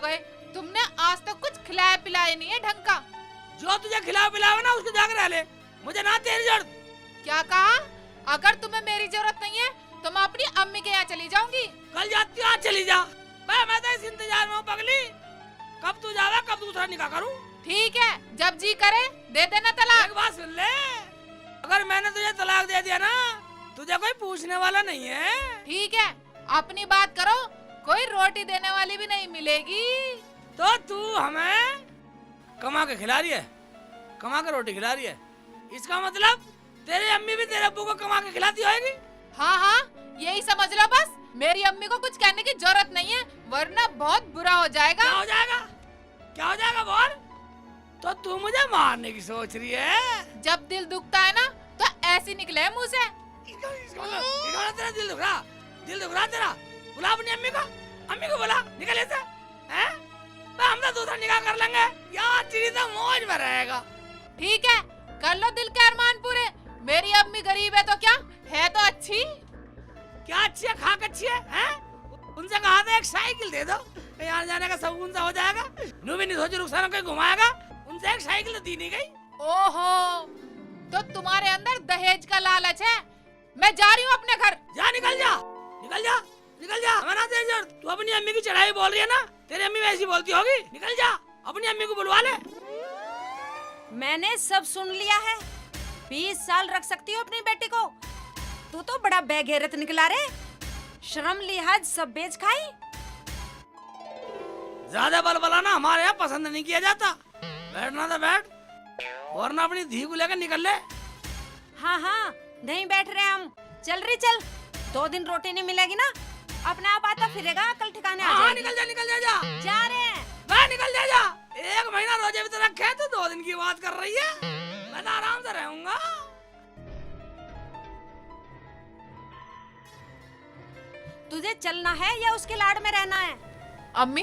गए, तुमने आज तक कुछ खिलाया पिलाया नहीं है ढंग का। जो तुझे खिलाओ पिलाओ ना उसको जाकर रह ले, मुझे ना तेरी जरूरत। क्या कहा? अगर तुम्हें मेरी जरूरत नहीं है तो मैं अपनी अम्मी के यहाँ चली जाऊंगी। कल जाती आज चली जा। मैं तो इस इंतजार में हूँ पगली, कब तू जावे कब दूसरा निकाह करूँ। ठीक है, जब जी करे दे देना तलाक। एक बात सुन ले, अगर मैंने तुझे तलाक दे दिया ना, तुझे कोई पूछने वाला नहीं है। ठीक है, अपनी बात करो, कोई रोटी देने वाली भी नहीं मिलेगी। तो तू हमें कमा के खिला रही है, कमा के रोटी खिला रही है, इसका मतलब तेरी अम्मी भी तेरे अब्बू को कमा के खिलाती होगी। हाँ हाँ, यही समझ लो बस। मेरी अम्मी को कुछ कहने की जरूरत नहीं है, वरना बहुत बुरा हो जाएगा। क्या हो जाएगा? क्या हो जाएगा बोल? तो तू मुझे मारने की सोच रही है? जब दिल दुखता है ना तो ऐसी निकले मुंह से। तेरा दिल दुख रहा, दिल दुख रहा तेरा। बुला अपनी अम्मी को, अम्मी को बुला, निकल ऐसे हैं? हम तो दूसरा निकाह कर लेंगे यार, तेरी तो मौज में रहेगा। ठीक है, कर लो दिल के अरमान पूरे। मेरी अम्मी गरीब है तो क्या है, तो अच्छी। क्या अच्छी है? खाक अच्छी है, हैं? उनसे कहा था एक साइकिल दे दो, यहाँ जाने का सुकून सा हो जाएगा। नू भी नहीं सोची रुखसाना कोई घुमाएगा, उनसे एक साइकिल तो दी नहीं गई। ओहो, तो तुम्हारे अंदर दहेज का लालच है। मैं जा रही हूँ अपने घर। जा, निकल जा, निकल जा, निकल जा। हमें ना तेरी जरूरत। तू अपनी अम्मी की चढ़ाई बोल रही है ना, तेरी अम्मी वैसी बोलती होगी। निकल जा, अपनी अम्मी को बुलवा ले। मैंने सब सुन लिया है। 20 साल रख सकती हो अपनी बेटी को। तू तो बड़ा बेगैरत निकला रे, शर्म लिहाज सब बेच खाई। ज्यादा बलबला ना हमारे यहाँ पसंद नहीं किया जाता। बैठना तो बैठ, वरना अपनी धी को लेकर निकल ले। हाँ हाँ, नहीं बैठ रहे हम। चल रही चल, 2 दिन रोटी नहीं मिलेगी ना, अपने आप आता फिरेगा, कल ठिकाने आ जाएगी। निकल जा, निकल जा, जा। जा रहे हैं। मैं निकल जा, जा। 1 महीना रोजे भी तो रखे, तो 2 दिन की बात कर रही है। मैं तो आराम से रहूंगा। तुझे चलना है या उसके लाड़ में रहना है? अम्मी,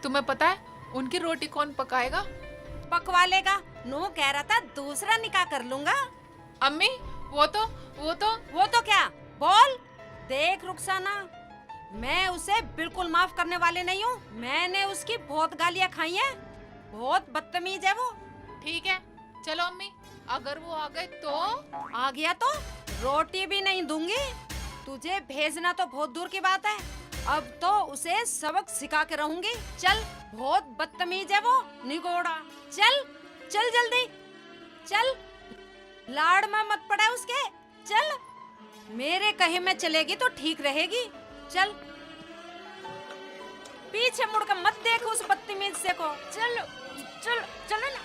तुम्हें पता है उनकी रोटी कौन पकाएगा? पकवा लेगा। नो कह रहा था दूसरा निकाह कर लूंगा। अम्मी, वो तो क्या? बोल। देख रुखसाना, मैं उसे बिल्कुल माफ करने वाले नहीं हूँ। मैंने उसकी बहुत गालियाँ खाई हैं, बहुत बदतमीज है वो। ठीक है, चलो अम्मी, अगर वो आ गए तो? आ गया तो रोटी भी नहीं दूंगी। तुझे भेजना तो बहुत दूर की बात है, अब तो उसे सबक सिखा के रहूंगी। चल, बहुत बदतमीज है वो निगोड़ा। चल चल जल्दी चल, लाड़ में मत पड़े उसके। चल, मेरे कहे में चलेगी तो ठीक रहेगी। चल, पीछे मुड़कर मत देख उस बदतमीज से को। चल चल चल ना,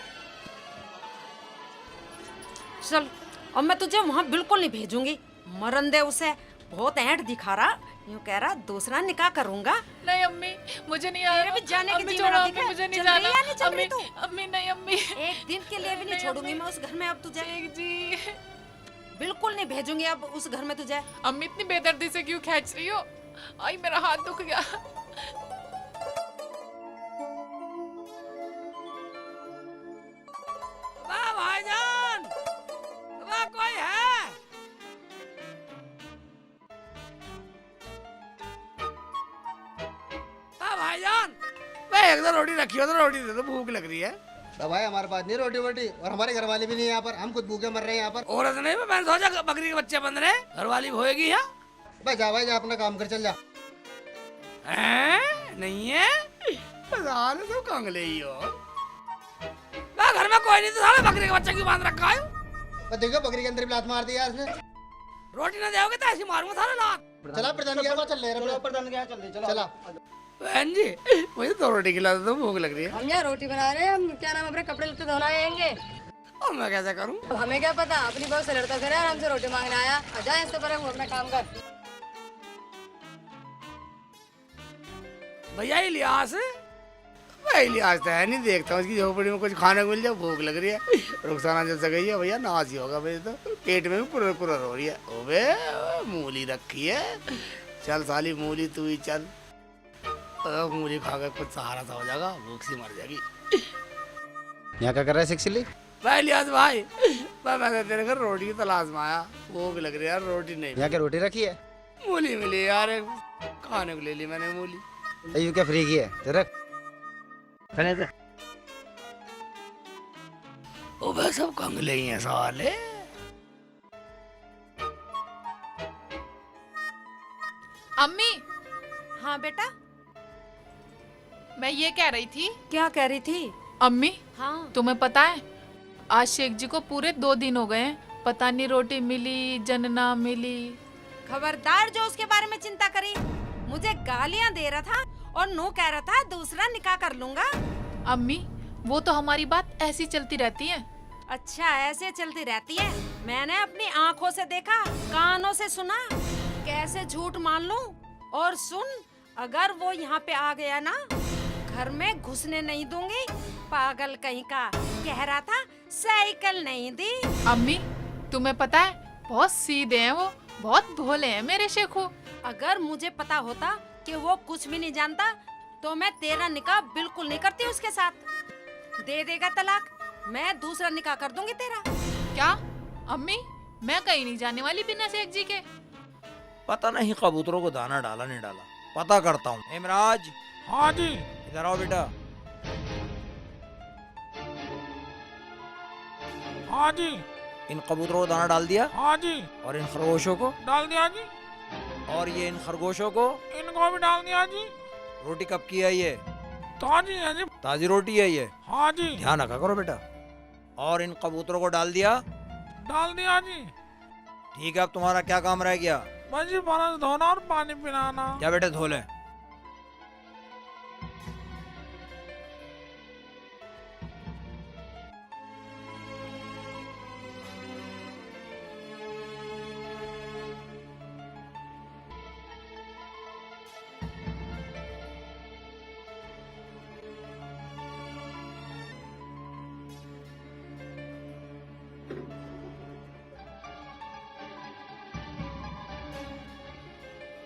चल। अब मैं तुझे वहाँ बिल्कुल नहीं भेजूंगी। मरन दे उसे, बहुत ऐंठ दिखा रहा, यूं कह रहा दूसरा निकाह करूंगा। नहीं अम्मी, मुझे नहीं आना। भी जाने की छोड़ो जीवन अम्मी, मुझे नहीं चल रही जाना। है, नहीं चल रही अम्मी, तू? अम्मी नहीं अम्मी, एक दिन के लिए भी नहीं छोड़ूंगी मैं उस घर में अब तुझे। जी, बिल्कुल नहीं भेजूंगी अब उस घर में तुझे। अम्मी इतनी बेदर्दी से क्यों खींच रही हो? आई, मेरा हाथ दुख गया। वाह भाईजान, वाह कोई है? वाह भाईजान, मैं एक दो रोटी रखी हो तो रोटी दे दो, भूख लग रही है। तो भाई हमारे पास नहीं रोटी वोटी, और हमारे घर वाले भी नहीं यहाँ पर, हम खुद भूखे मर रहे हैं यहाँ पर। औरत नहीं, मैंने सोचा बकरी के बच्चे बन रहे, घरवाली होएगी यहाँ। भाई जा, भाई जा, अपना काम कर, चल जा। नहीं है, साले तो कंगले ही हो। घर में कोई नहीं तो साले बकरी के बच्चे क्यों बांध रखा है? देखो बकरी के अंदर भी लात मार दी यार इसने। रोटी ना दोगे तो ऐसी मारूंगा साले लात। चला प्रधान के यहाँ चल रहे, प्रधान के यहाँ चल रहे, चला। बहन जी, मुझे तो रोटी खिला दो, भूख लग रही है। हम यहाँ रोटी बना रहे हैं, हम क्या नाम अपने कपड़े लत्ते धोना आएंगे। और मैं कैसे करूँ? अब हमें क्या पता, अपनी बहू से लड़ता फिर हमसे रोटी मांगने आया। जा इससे पर अपना काम कर। भैया इलियास, मैं इलियास तो है नहीं, देखता हूँ इसकी झोपड़ी में कुछ खाने को मिल जाए, भूख लग रही है। रुखसाना जब से गई है भैया, नाज ही होगा मेरे तो, पेट में भी पुरर पुरर हो रही है। ओबे मूली रखी है, चल साली मूली तू ही चल, मूली खा कर कुछ सहारा सा हो जाएगा, भूख सी मर जाएगी। यहाँ क्या कर रहा है सेक्सिली? भाई इलियास भाई, मैं तेरे घर रोटी की तलाश में आया, भूख लग रही है यार, रोटी नहीं। यहाँ क्या रोटी रखी है? मूली मिली यार, खाने को ले ली मैंने मूली। यू क्या फ्री की है तेरा? कहने से ओबे सब कंगले ही हैं साले। अम्मी, हाँ बेटा, मैं ये कह रही थी। क्या कह रही थी? अम्मी, हाँ, तुम्हें पता है आज शेख जी को पूरे 2 दिन हो गए हैं, पता नहीं रोटी मिली जनना मिली। खबरदार जो उसके बारे में चिंता करी। मुझे गालियां दे रहा था और नू कह रहा था दूसरा निकाह कर लूंगा। अम्मी, वो तो हमारी बात ऐसी चलती रहती है। अच्छा, ऐसे चलती रहती है। मैंने अपनी आंखों से देखा, कानों से सुना, कैसे झूठ मान लूं? और सुन, अगर वो यहाँ पे आ गया ना, घर में घुसने नहीं दूंगी। पागल कहीं का, कह रहा था साइकिल नहीं दी। अम्मी, तुम्हें पता है बहुत सीधे हैं वो, बहुत भोले हैं मेरे शेखू। अगर मुझे पता होता कि वो कुछ भी नहीं जानता तो मैं तेरा निकाह बिल्कुल नहीं करती उसके साथ। दे देगा तलाक, मैं दूसरा निकाह कर दूंगी तेरा। क्या अम्मी, मैं कहीं नहीं जाने वाली बिना शेख जी के। पता नहीं कबूतरों को दाना डाला नहीं डाला, पता करता हूँ। हेमराज। हाँ जी। इधर आओ बेटा। हाँ जी। इन कबूतरों को दाना डाल दिया? हाँ जी। और इन खरगोशों को? डाल दिया जी। और ये इन खरगोशों को? इनको भी डाल दिया जी। रोटी कब की है ये? ताजी है जी। ताजी रोटी है ये? हाँ जी। ध्यान रखा करो बेटा। और इन कबूतरों को डाल दिया? डाल दिया जी। ठीक है, अब तुम्हारा क्या काम रह गया? बस जी बर्तन धोना और पानी पिलाना। क्या बेटे, धो ले।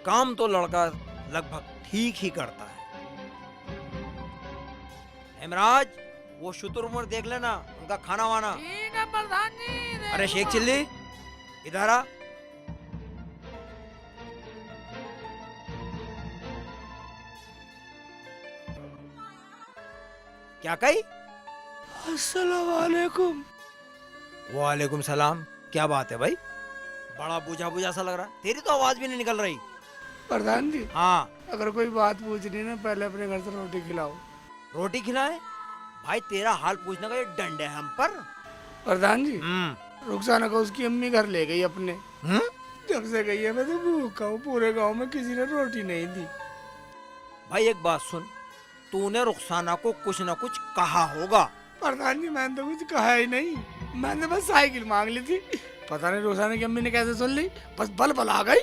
काम तो लड़का लगभग ठीक ही करता है। हेमराज, वो शुतुरमुर्ग देख लेना, उनका खाना वाना। ठीक है प्रधान जी। अरे शेख चिल्ली, इधर आ। क्या कही? अस्सलाम वालेकुम। वालेकुम सलाम। क्या बात है भाई, बड़ा बुझा बुझा सा लग रहा है। तेरी तो आवाज भी नहीं निकल रही। प्रधान जी, हाँ, अगर कोई बात पूछनी ना, पहले अपने घर से रोटी खिलाओ। रोटी खिलाए? भाई तेरा हाल पूछने का ये दंड है हम पर। प्रधान जी, रुखसाना को उसकी अम्मी घर ले गई अपने। जब से गई है मैं तो भूखा हूँ, पूरे गांव में किसी ने रोटी नहीं दी। भाई एक बात सुन, तूने रुखसाना को कुछ न कुछ कहा होगा। प्रधान जी, मैंने तो कुछ कहा ही नहीं, मैंने बस साइकिल मांग ली थी। पता नहीं रुखसाना की अम्मी ने कैसे सुन ली, बस बल बल आ गई,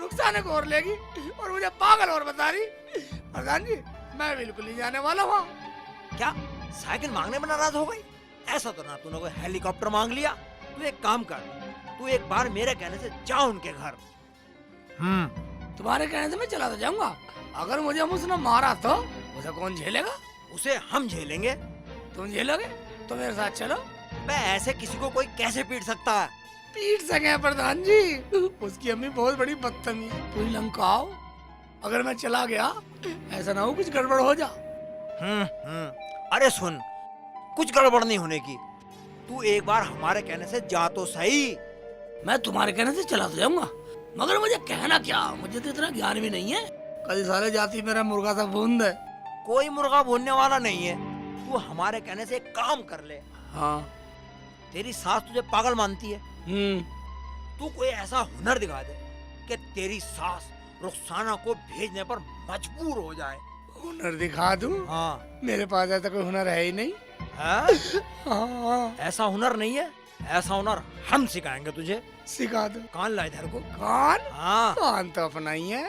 रुखसाना को और लेगी और मुझे पागल और बता रही। प्रधान जी, मैं बिल्कुल नहीं जाने वाला हूँ। क्या साइकिल मांगने में नाराज हो गई? ऐसा तो ना तूने कोई हेलीकॉप्टर मांग लिया। तू एक काम कर, तू एक बार मेरे कहने से जा उनके घर। तुम्हारे कहने से मैं चला तो जाऊंगा, अगर मुझे उसने मारा तो उसे कौन झेलेगा? उसे हम झेलेंगे। तुम झेलोगे तो मेरे साथ चलो। मैं ऐसे किसी को कोई कैसे पीट सकता है? पीट सके प्रधान जी, उसकी अम्मी बहुत बड़ी बदतमीज है। कोई लंकाओ, अगर मैं चला गया ऐसा ना हो कुछ गड़बड़ हो जा। अरे सुन, कुछ गड़बड़ नहीं होने की। तू एक बार हमारे कहने से जा तो सही। मैं तुम्हारे कहने से चला तो जाऊंगा, मगर मुझे कहना क्या, मुझे तो इतना ज्ञान भी नहीं है। कल साले जाती मेरा मुर्गा सा बूंद है। कोई मुर्गा भूनने वाला नहीं है। तू हमारे कहने से एक काम कर ले। हाँ। तेरी सास तुझे पागल मानती है। तू कोई ऐसा हुनर दिखा दे कि तेरी सास रुखसाना को भेजने पर मजबूर हो जाए। हुनर दिखा दूं? हाँ। मेरे पास ऐसा कोई हुनर है ही नहीं। है? हाँ। ऐसा हुनर नहीं है? ऐसा हुनर हम सिखाएंगे तुझे। सिखा दो। कान ला इधर को। कान? हाँ। कान तो अपना ही है।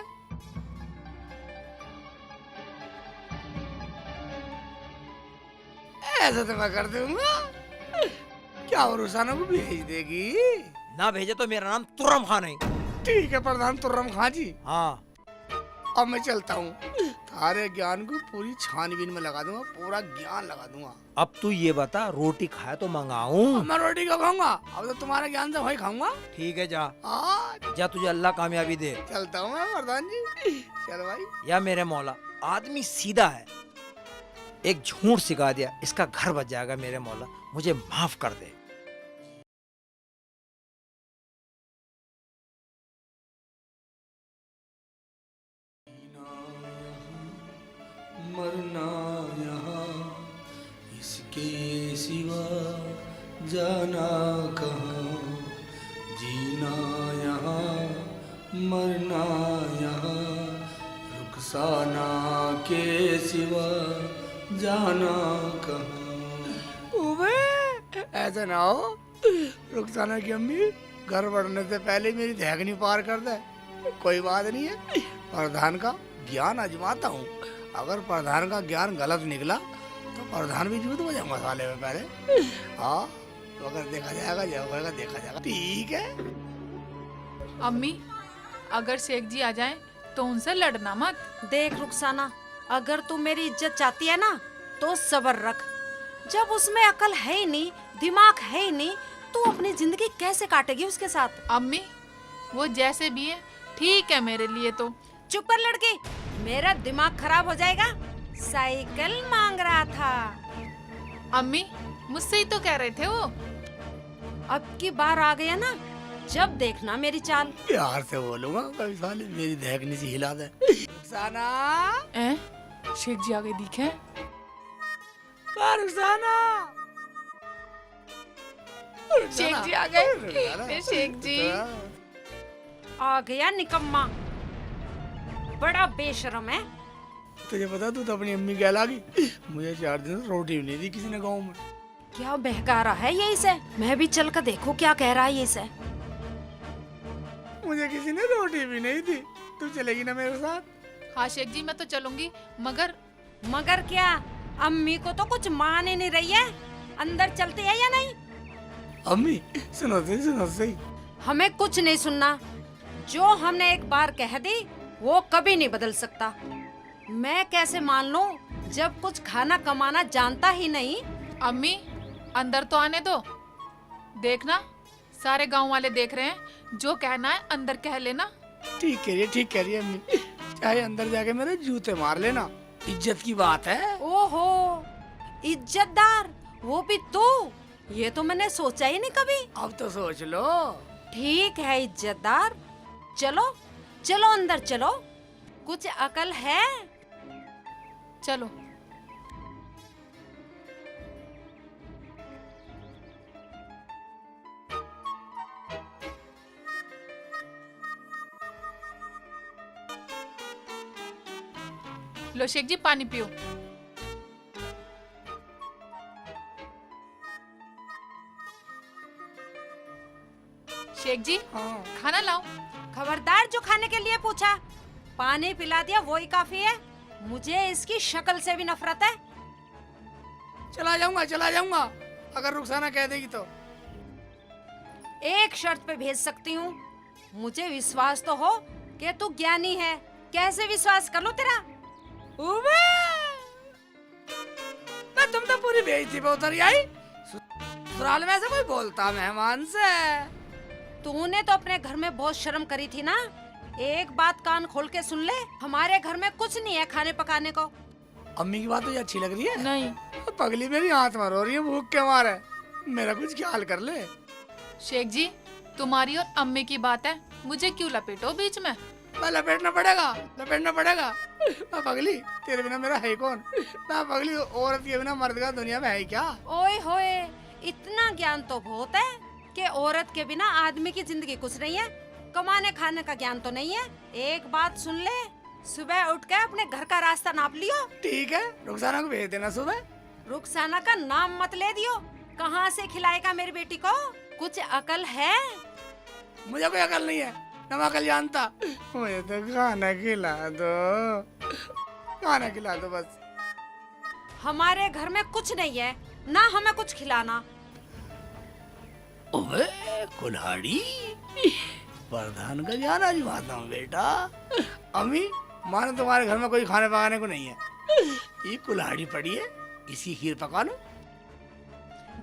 ऐसा तो मैं कर दूंगा। क्या वो रुखसाना को भेज देगी? ना भेजे तो मेरा नाम तुर्रम खान है। ठीक है प्रधान तुर्रम खान जी। हाँ। अब मैं चलता हूँ, थारे ज्ञान को पूरी छानबीन में लगा दूंगा, पूरा ज्ञान लगा दूंगा। अब तू ये बता, रोटी खाए तो मंगाऊं? मैं रोटी क्यों खाऊंगा, अब तो तुम्हारे ज्ञान से वही खाऊंगा। ठीक है जा। हाँ। जा, तुझे अल्लाह कामयाबी दे। चलता हूँ मैं प्रधान जी। चल भाई। या मेरे मौला, आदमी सीधा है, एक झूठ सिखा दिया, इसका घर बच जाएगा मेरे मौला, मुझे माफ कर दे। मरना यहाँ इसके सिवा जाना कहाँ, जीना यहाँ मरना यहाँ, रुखसाना के सिवा जाना कहाँ। ओबे ऐसा ना हो रुखसाना की अम्मी घर बढ़ने से पहले मेरी धैगनी पार कर दे। कोई बात नहीं है, प्रधान का ज्ञान आजमाता हूँ। अगर प्रधान का ज्ञान गलत निकला तो प्रधान भी जूत बजा मसाले में पहले। हाँ तो अगर देखा जाएगा जब होगा देखा जाएगा। ठीक है अम्मी, अगर शेख जी आ जाएं तो उनसे लड़ना मत। देख रुखसाना, अगर तू मेरी इज्जत चाहती है ना तो सब्र रख। जब उसमें अकल है ही नहीं, दिमाग है ही नहीं, तू अपनी जिंदगी कैसे काटेगी उसके साथ? अम्मी, वो जैसे भी है ठीक है मेरे लिए तो। चुप कर लड़की, मेरा दिमाग खराब हो जाएगा। साइकिल मांग रहा था। अम्मी, मुझसे ही तो कह रहे थे वो। अब की बार आ गया ना, जब देखना मेरी चाल। प्यार से बोलूंगा, कभी साले मेरी धैगनी से हिला दे। रुखसाना, शेख जी आ गए दिखे। रुखसाना, शेख जी आ गए। शेख जी आ गया निकम्मा, बड़ा बेशरम है। तुझे पता तू तो अपनी अम्मी कहला गई। मुझे 4 दिन से रोटी भी नहीं दी किसी ने गाँव में। क्या बहका रहा है ये इसे? मैं भी चल कर देखूं क्या कह रहा है ये इसे। मुझे किसी ने रोटी भी नहीं दी। तू चलेगी ना मेरे साथ? हाँ शेख जी, मैं तो चलूंगी, मगर मगर क्या? अम्मी को तो कुछ मान ही नहीं रही है। अंदर चलती है या नहीं? अम्मी सुनो सही। हमें कुछ नहीं सुनना। जो हमने एक बार कह दी वो कभी नहीं बदल सकता। मैं कैसे मान लूं जब कुछ खाना कमाना जानता ही नहीं। अम्मी, अंदर तो आने दो। देखना सारे गांव वाले देख रहे हैं, जो कहना है अंदर कह लेना। ठीक कह रही है अम्मी। चाहे अंदर जाके मेरे जूते मार लेना, इज्जत की बात है। ओहो, इज्जतदार, वो भी तू? ये तो मैंने सोचा ही नहीं कभी। अब तो सोच लो। ठीक है इज्जतदार, चलो चलो अंदर चलो। कुछ अकल है? चलो। लो शेख जी, पानी पियो। शेख जी, हाँ। खाना लाओ। खबरदार, जो खाने के लिए पूछा। पानी पिला दिया वही काफी है। मुझे इसकी शक्ल से भी नफरत है। चला जाऊंगा अगर रुखसाना कह देगी तो। एक शर्त पे भेज सकती हूँ। मुझे विश्वास तो हो कि तू ज्ञानी है। कैसे विश्वास कर लो तेरा? ना तुम तो पूरी बेइज्जती पे उतर आई। ससुराल में ऐसे कोई बोलता मेहमान से? तूने तो अपने घर में बहुत शर्म करी थी ना। एक बात कान खोल के सुन ले, हमारे घर में कुछ नहीं है खाने पकाने को। अम्मी की बात तो ये अच्छी लग रही है। नहीं पगली मेरी हाथ मार हो रही है भूख के मारे। मेरा कुछ ख्याल कर ले। शेख जी, तुम्हारी और अम्मी की बात है, मुझे क्यों लपेटो बीच में? मैं लपेटना पड़ेगा। मैं पगली, तेरे बिना मेरा है कौन? मैं पगली, औरत के बिना मर्द का दुनिया में है क्या? ओए होए, इतना ज्ञान तो बहुत है कि औरत के बिना आदमी की जिंदगी कुछ नहीं है। कमाने खाने का ज्ञान तो नहीं है। एक बात सुन ले, सुबह उठ के अपने घर का रास्ता नाप लियो। ठीक है, रुखसाना को भेज देना सुबह। रुखसाना का नाम मत ले दियो। कहाँ से खिलाएगा मेरी बेटी को? कुछ अकल है? मुझे कोई अकल नहीं है, न मैं अकल जानता। मुझे तो खाना खिला दो बस। हमारे घर में कुछ नहीं है, ना हमें कुछ खिलाना। ओए कुल्हाड़ी, प्रधान का ज्ञान आजमाता हूँ बेटा। अम्मी, मानो तुम्हारे घर में कोई खाने पकाने को नहीं है। ये कुल्हाड़ी पड़ी है, इसी खीर पका लो।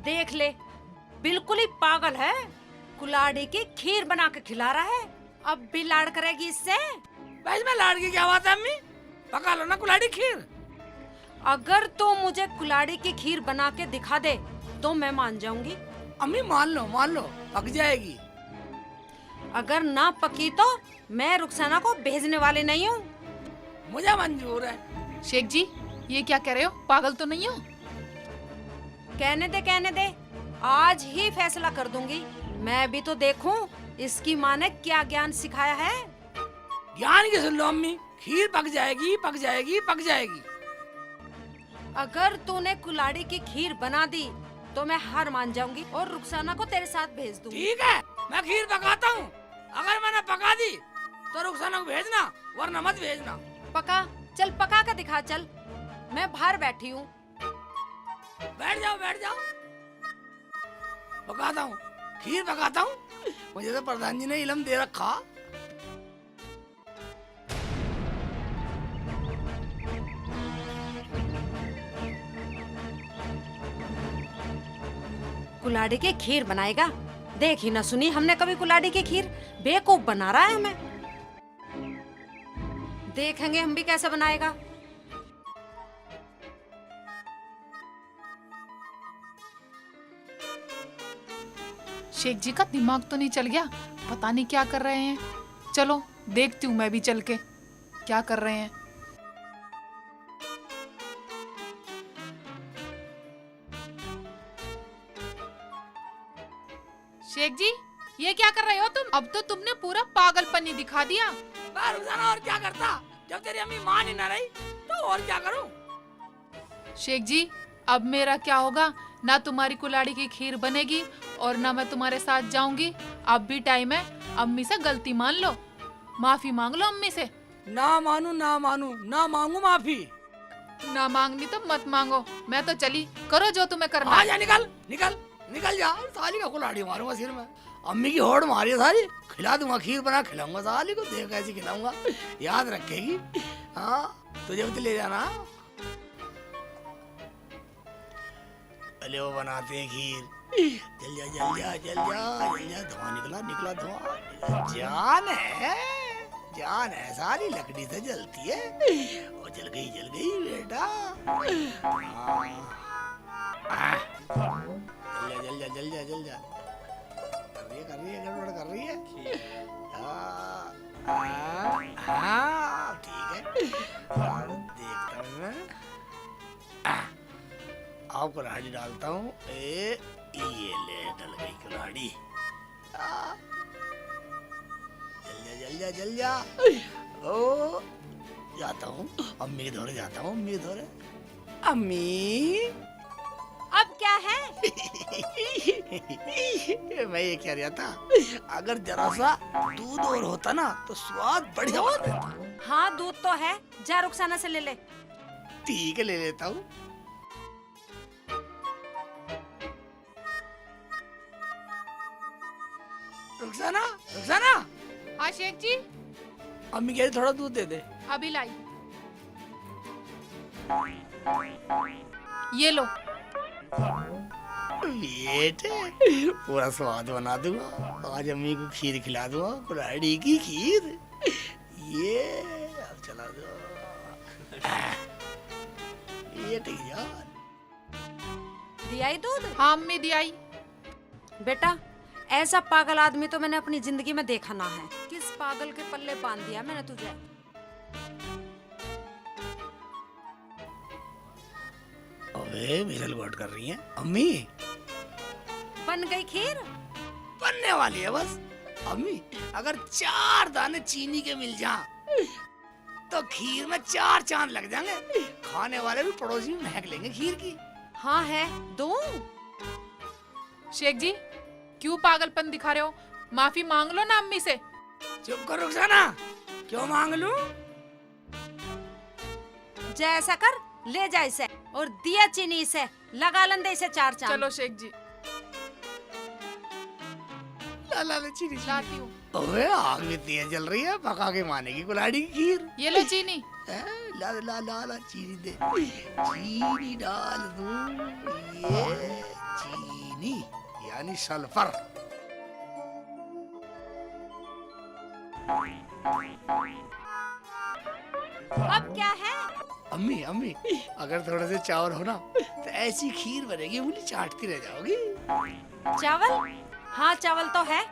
देख ले, बिल्कुल ही पागल है। कुल्हाड़ी की खीर बना के खिला रहा है। अब भी लाड़ करेगी इससे? भाई मैं लाड़ की क्या बात है अम्मी? पका लो ना कुल्हाड़ी खीर। अगर तू मुझे कुल्हाड़ी की खीर बना के दिखा दे तो मैं मान जाऊंगी। अम्मी मान लो पक जाएगी। अगर ना पकी तो मैं रुखसाना को भेजने वाली नहीं हूँ। मुझे मंजूर है। शेख जी, ये क्या कह रहे हो? पागल तो नहीं हो? कहने दे, आज ही फैसला कर दूंगी। मैं भी तो देखूं इसकी माँ ने क्या ज्ञान सिखाया है। ज्ञान की सुन लो अम्मी, खीर पक जाएगी पक जाएगी पक जाएगी। अगर तूने कुल्हाड़ी की खीर बना दी तो मैं हार मान जाऊंगी और रुखसाना को तेरे साथ भेज दूंगी। ठीक है, मैं खीर पकाता हूँ। अगर मैंने पका दी तो रुखसाना को भेजना, वरना मत भेजना। पका, चल पका कर दिखा चल। मैं बाहर बैठी हूँ। बैठ जाओ। पकाता हूँ, खीर पकाता हूँ। मुझे तो प्रधान जी ने इल्म दे रखा। कुल्हाड़ी की खीर बनाएगा। देख ही ना सुनी हमने कभी कुल्हाड़ी की खीर। बेवकूफ बना रहा है हमें। देखेंगे हम भी कैसे बनाएगा। शेख जी का दिमाग तो नहीं चल गया? पता नहीं क्या कर रहे हैं। चलो देखती हूँ मैं भी चल के क्या कर रहे हैं। शेख जी, ये क्या कर रहे हो तुम? अब तो तुमने पूरा पागलपनी दिखा दिया। रुखसाना और क्या करता? जब तेरी अम्मी मान ही ना रही तो और क्या करूं? शेख जी, अब मेरा क्या होगा? ना तुम्हारी कुल्हाड़ी की खीर बनेगी और ना मैं तुम्हारे साथ जाऊंगी। अब भी टाइम है, अम्मी से गलती मान लो, माफी मांग लो अम्मी से। ना मांगू माफी। ना मांगनी तो मत मांगो, मैं तो चली। करो जो तुम्हें करना है। जा, निकल जा। साली का कुल्हाड़ी मारूंगा सिर में। अम्मी की होड़ मारी है सारी। खिला दूंगा, खीर बना खिलाऊंगा साली को। देख कैसी खिलाऊंगा, याद रखेगी। हाँ, तुझे भी तो ले जाना। पहले वो बनाते हैं खीर। जल जा। धुआं निकला धुआं। जान है सारी, लकड़ी से जलती है। वो जल गई बेटा। जल जा। कर रही है गड़बड़ कर रही है। ठीक है, देखता हूँ मैं। अब कुल्हाड़ी डालता हूँ। ये ले, डल गई कुल्हाड़ी। जल जा। ओ, जाता हूँ अम्मी के धोरे जाता हूँ। अम्मी अब क्या है? मैं ये कह रहा था, अगर जरा सा दूध और होता ना तो स्वाद बढ़िया होता। हाँ, दूध तो है। जा रुखसाना से ले ले। ठीक है, ले लेता हूँ। रुखसाना। हाँ शेख जी, अम्मी कह रही थोड़ा दूध दे दे। अभी लाई। ये लो। बेटे, पूरा स्वाद बना दूंगा। आज अम्मी को खीर खिला दूंगा, कुल्हाड़ी की खीर। ये अब चला दो। ये ठीक यार। दिया ही दूध? हाँ अम्मी दी आई। बेटा, ऐसा पागल आदमी तो मैंने अपनी जिंदगी में देखा ना है। किस पागल के पल्ले बांध दिया मैंने तुझे। अबे मिसल गोट कर रही हैं अम्मी। बन गई खीर? बनने वाली है बस। अम्मी, अगर 4 दाने चीनी के मिल जा तो खीर में 4 चांद लग जाएंगे। खाने वाले भी पड़ोसी भी महक लेंगे खीर की। हाँ है, दूं? शेख जी, क्यों पागलपन दिखा रहे हो? माफी मांग लो ना अम्मी से। चुप कर रुखसाना, क्यों मांग लूं? जैसा कर, ले जा इसे और दिया चीनी इसे। लगा लंदे इसे 4 चांद। चलो शेख जी, ला चीनी। लाती हूँ। ओए, आग भी तेज जल रही है, पका के मानेगी कुल्हाड़ी की खीर। ये लो चीनी। ला चीनी दे। चीनी डाल दूं। ये चीनी यानी सल्फर। अब क्या है? अम्मी अम्मी, अगर थोड़े से चावल हो ना तो ऐसी खीर बनेगी, उंगली चाटती रह जाओगी। चावल? हाँ चावल तो है।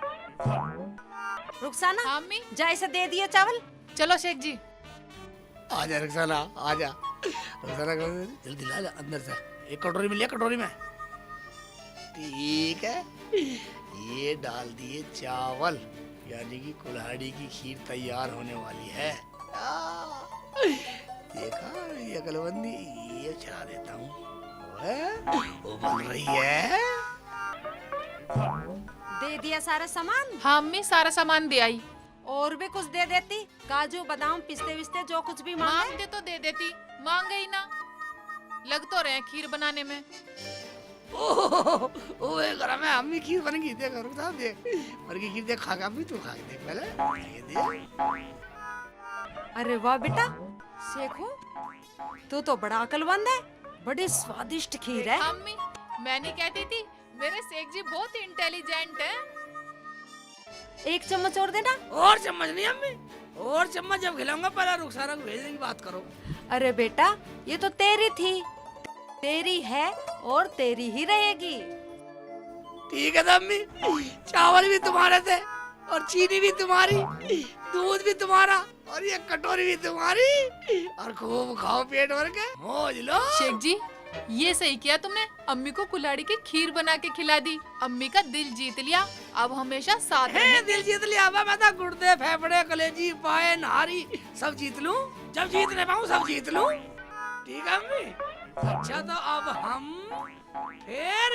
रुखसाना, हाँ अम्मी, जा इसे दे दिए चावल। चलो शेख जी। आजा रुखसाना आजा। रुखसाना जल्दी ला ला अंदर से, एक कटोरी में लिया, कटोरी में। ठीक है, ये डाल दिए चावल, यानी कि कुल्हाड़ी की खीर तैयार होने वाली है। देखा ये अकलबंदी, ये चला देता हूँ। वो बन रही है। दे दिया सारा सामान। हाँ अम्मी, सारा सामान दे आई। और भी कुछ दे देती, काजू बादाम पिस्ते विस्ते जो कुछ भी मांगे। मांगते तो दे देती, मांग गई ना। लग तो रहे हैं खीर बनाने में। ओए गरम है, अम्मी खीर बनेगी, देख रुखसाना देख, मर की खीर देख, खा का भी तू खा के देख पहले, ये देख। अरे वाह बेटा, शेखू तू तो बड़ा अकलमंद है, बड़ी स्वादिष्ट खीर है। अम्मी, मैं नहीं कहती थी, मेरे शेख जी बहुत इंटेलिजेंट हैं। एक चम्मच और देना। और चम्मच नहीं अम्मी, और चम्मच जब खिलाऊंगा, पहले रुखसाना को भेजने की बात करो। अरे बेटा, ये तो तेरी थी, तेरी है और तेरी ही रहेगी। ठीक है तो अम्मी, चावल भी तुम्हारे थे और चीनी भी तुम्हारी, दूध भी तुम्हारा और ये कटोरी भी तुम्हारी, और खूब खाओ पेट भर के, मौज लो। शेख जी, ये सही किया तुमने, अम्मी को कुल्हाड़ी की खीर बना के खिला दी, अम्मी का दिल जीत लिया। अब हमेशा साथ है, रहेंगे। दिल जीत लिया, मैं तो गुर्दे फेफड़े कलेजी पाए नारी सब जीत लूं, जब जीत नहीं पाऊं सब जीत लूं। ठीक है अम्मी, अच्छा तो अब हम फिर